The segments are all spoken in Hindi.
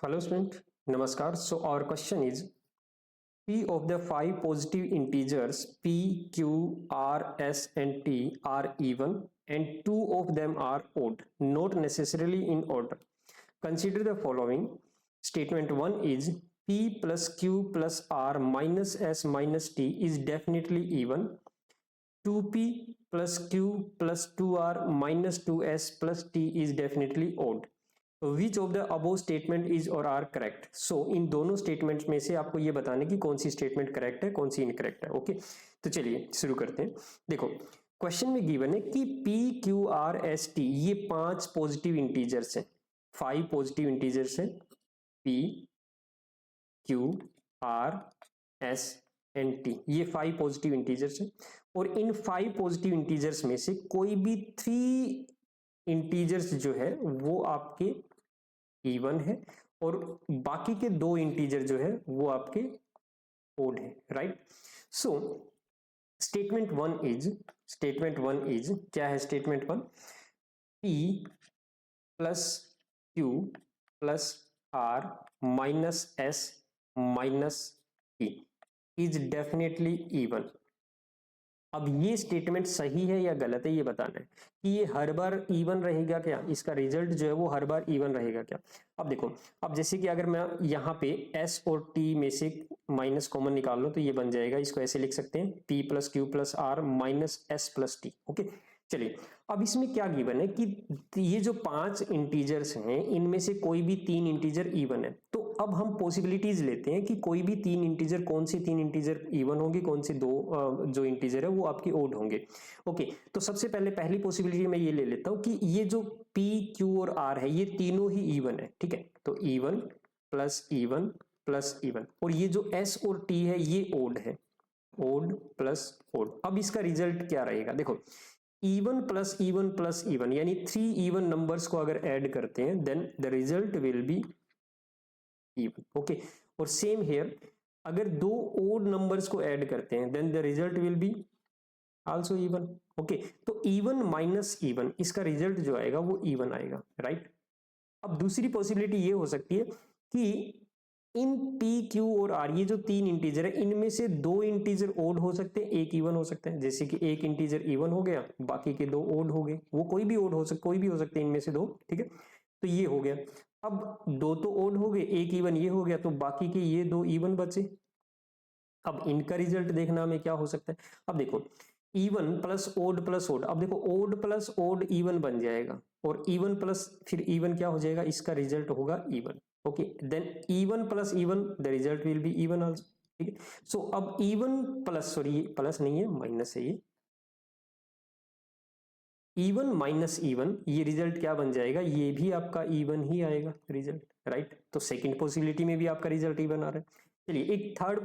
Hello student, Namaskar. So our question is P of the five positive integers P, Q, R, S and T are even and two of them are odd, not necessarily in order. Consider the following. Statement 1 is P plus Q plus R minus S minus T is definitely even. 2P plus Q plus 2R minus 2S plus T is definitely odd. Which of the above statement is और आर करेक्ट। सो इन दोनों स्टेटमेंट्स में से आपको ये बताना कि कौन सी स्टेटमेंट करेक्ट है कौन सी इनकरेक्ट है। ओके, तो चलिए शुरू करते हैं। देखो क्वेश्चन में गिवन है कि P Q R S T ये 5 पॉजिटिव इंटीजर्स हैं, 5 पॉजिटिव इंटीजर्स हैं P Q R S and T, ये 5 पॉजिटिव इंटीजर्स हैं और इन 5 पॉजिटिव इंटीजर्स में से कोई भी 3 इंटीजर्स जो है वो आपके इवन है और बाकी के 2 इंटीजर जो है वो आपके ओड है, राइट। सो स्टेटमेंट 1 इज क्या है? Statement 1 p plus q plus r minus s minus t is definitely even. अब ये स्टेटमेंट सही है या गलत है ये बताना है कि ये हर बार इवन रहेगा क्या, इसका रिजल्ट जो है वो हर बार इवन रहेगा क्या। अब देखो, अब जैसे कि अगर मैं यहाँ पे s और t में से माइनस कॉमन निकाल लो तो ये बन जाएगा, इसको ऐसे लिख सकते हैं p plus q plus r minus s plus t. Okay, चलिए अब इसमें क्या गिवन है कि ये जो 5 इंटीजर्स हैं इनमें से कोई भी 3 इंटीजर इवन है। तो अब हम पॉसिबिलिटीज लेते हैं कि कोई भी 3 इंटीजर, कौन से 3 इंटीजर इवन होंगे, कौन से 2 जो इंटीजर है वो आपके ओड होंगे। ओके, तो सबसे पहले पहली पॉसिबिलिटी मैं ये ले लेता हूं कि ये जो p q और r है ये तीनों ही इवन है। ठीक है, तो even plus even plus even, और ये जो s और t है ये ओड है, ओड प्लस ओड। अब इसका रिजल्ट क्या रहेगा? देखो even plus even plus even यानी 3 इवन नंबर्स को अगर ऐड करते हैं then the result will be even. Okay, और सेम हियर अगर 2 ओड नंबर्स को ऐड करते हैं then the result will be also even. Okay, तो इवन माइनस इवन इसका रिजल्ट जो आएगा वो इवन आएगा, राइट। अब दूसरी पॉसिबिलिटी ये हो सकती है कि इन p q और r ये जो 3 इंटीजर है इनमें से 2 इंटीजर ओड हो सकते हैं, एक इवन हो सकता है। जैसे कि एक इंटीजर इवन हो गया, बाकी के 2 ओड हो गए, वो कोई भी ओड हो सकता, कोई भी हो सकते हैं इनमें से 2। ठीक है, तो ये हो गया। अब 2 तो ओड हो गए, एक इवन ये हो गया, तो बाकी के ये 2 इवन बचे। अब इनका रिजल्ट देखना हमें क्या हो सकता है। अब देखो even plus odd plus odd, अब देखो ओड प्लस ओड इवन बन जाएगा और इवन प्लस फिर इवन क्या हो जाएगा, इसका रिजल्ट होगा even. Okay, then even plus even the result will be even also. ठीक है, सो अब इवन प्लस, सॉरी प्लस नहीं है माइनस है, ये इवन माइनस इवन ये रिजल्ट क्या बन जाएगा, ये भी आपका इवन ही आएगा रिजल्ट, राइट। तो सेकंड पॉसिबिलिटी में भी आपका रिजल्ट इवन आ रहा है। चलिए एक थर्ड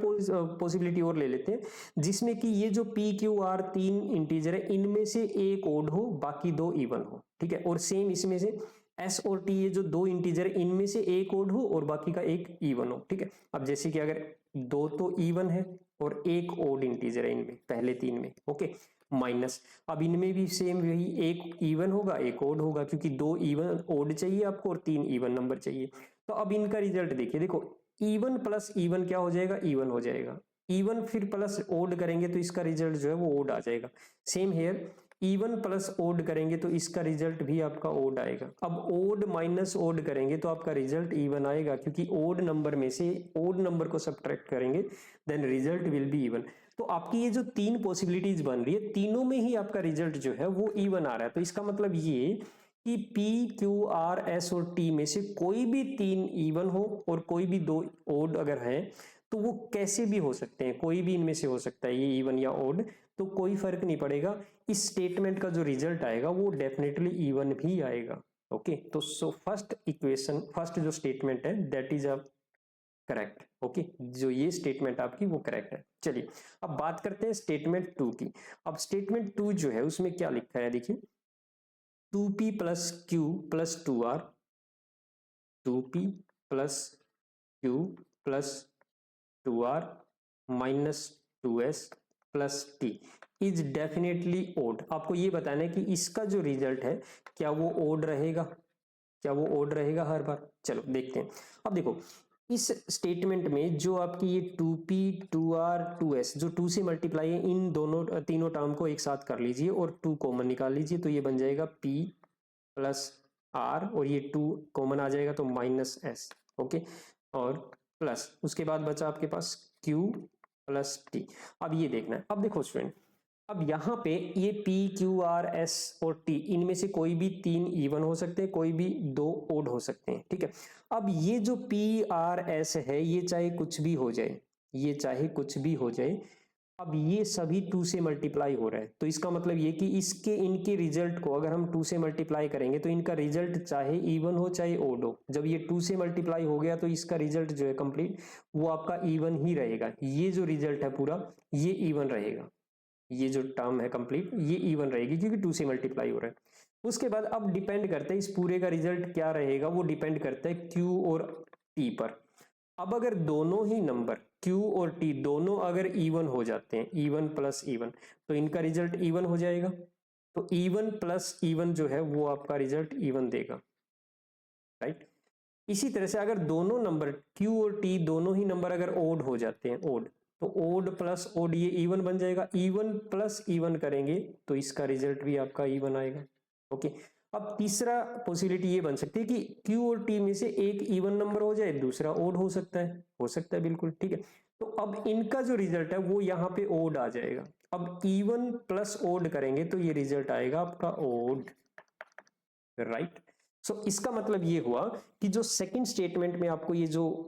पॉसिबिलिटी और ले लेते हैं जिसमें कि ये जो पी क्यू आर 3 इंटीजर है इनमें से एक ओड हो बाकी 2 इवन हो। ठीक है, और सेम इसमें से एस और टी ये जो 2 इंटीजर है इनमें से एक ओड हो और बाकी का एक इवन हो। ठीक है, अब जैसे कि अगर 2 तो इवन है और एक ओड इंटीजर है इनमें पहले 3 में। ओके, माइनस, अब इनमें भी सेम वही, एक इवन होगा एक ओड होगा क्योंकि 2 इवन ओड चाहिए आपको और 3 इवन नंबर चाहिए। तो अब इनका रिजल्ट देखिए, देखो इवन प्लस इवन क्या हो जाएगा, इवन हो जाएगा। इवन फिर प्लस ओड करेंगे तो इसका रिजल्ट जो है वो ओड आ जाएगा। Same here even plus odd करेंगे तो इसका रिजल्ट भी आपका ओड आएगा। अब ओड माइनस ओड करेंगे तो आपका रिजल्ट इवन आएगा क्योंकि ओड नंबर में से ओड नंबर को सब्ट्रैक्ट करेंगे then result will be even. तो आपकी ये जो 3 पॉसिबिलिटीज बन रही है तीनों में ही आपका रिजल्ट जो है वो इवन आ रहा है। तो इसका मतलब ये कि P, Q, R, S और T में से कोई भी 3 इवन हो और कोई भी 2 ओड अगर है तो वो कैसे भी हो सकते हैं, कोई भी इनमें से हो सकता है, ये इवन या ओड, तो कोई फर्क नहीं पड़ेगा। इस स्टेटमेंट का जो रिजल्ट आएगा वो डेफिनेटली इवन भी आएगा। ओके, तो सो फर्स्ट इक्वेशन, फर्स्ट जो स्टेटमेंट है that is a correct. Okay, जो ये स्टेटमेंट आपकी वो करेक्ट है। चलिए अब बात करते हैं स्टेटमेंट 2 की। अब स्टेटमेंट 2 जो है उसमें क्या लिखा है देखिए, 2p plus q plus 2r, 2p plus q plus 2r minus 2s plus t is definitely odd. आपको ये बताना है कि इसका जो रिजल्ट है क्या वो ओड रहेगा, क्या वो ओड रहेगा हर बार? चलो देखते हैं। अब देखो इस स्टेटमेंट में जो आपकी ये 2p 2r 2s जो 2 से मल्टीप्लाई है, इन दोनों तीनों टर्म को एक साथ कर लीजिए और 2 कॉमन निकाल लीजिए, तो ये बन जाएगा p प्लस r और ये 2 कॉमन आ जाएगा तो माइनस s। ओके, और प्लस उसके बाद बचा आपके पास q प्लस t। अब ये देखना है, अब देखो स्टूडेंट, अब यहाँ पे ये p q r s और t इनमें से कोई भी 3 इवन हो सकते हैं, कोई भी 2 ओड हो सकते हैं, ठीक है। अब ये जो p r s है ये चाहे कुछ भी हो जाए, ये चाहे कुछ भी हो जाए, अब ये सभी 2 से मल्टीप्लाई हो रहा है, तो इसका मतलब ये कि इसके इनके रिजल्ट को अगर हम 2 से मल्टीप्लाई करेंगे तो इनका रिजल्ट चाहे इवन हो चाहे ओड हो, जब ये 2 से मल्टीप्लाई हो गया तो इसका रिजल्ट जो है कंप्लीट वो आपका इवन ही रहेगा। ये जो रिजल्ट है पूरा ये इवन रहेगा, ये जो टर्म है कंप्लीट ये इवन रहेगी क्योंकि 2 से मल्टीप्लाई हो रहा है। उसके बाद अब डिपेंड करता है इस पूरे का रिजल्ट क्या रहेगा, वो डिपेंड करता है q और t पर। अब अगर दोनों ही नंबर q और t दोनों अगर इवन हो जाते हैं, इवन प्लस इवन, तो इनका रिजल्ट इवन हो जाएगा, तो इवन प्लस इवन जो है वो आपका रिजल्ट इवन देगा, राइट। इसी तरह से अगर दोनों नंबर q और t दोनों ही नंबर अगर ओड हो जाते हैं, ओड, तो ओड प्लस ओड ये इवन बन जाएगा, इवन प्लस इवन करेंगे तो इसका रिजल्ट भी आपका इवन आएगा। ओके, अब तीसरा पॉसिबिलिटी ये बन सकती है कि q और t में से एक इवन नंबर हो जाए, दूसरा ओड हो सकता है बिल्कुल, ठीक है। तो अब इनका जो रिजल्ट है वो यहाँ पे ओड आ जाएगा। अब इवन प्लस ओड करेंगे तो ये रिजल्ट आएगा आपका ओड, राइट। सो इसका मतलब ये हुआ कि जो सेकंड स्टेटमेंट में आपको ये जो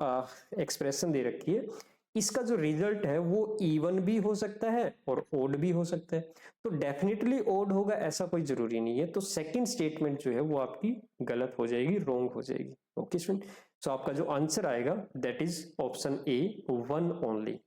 एक्सप्रेशन दे रखी है, इसका जो रिजल्ट है वो इवन भी हो सकता है और ओड भी हो सकता है। तो डेफिनेटली ओड होगा ऐसा कोई जरूरी नहीं है, तो सेकंड स्टेटमेंट जो है वो आपकी गलत हो जाएगी, रॉन्ग हो जाएगी। ओके स्टूडेंट, सो आपका जो आंसर आएगा that is option A, 1 only.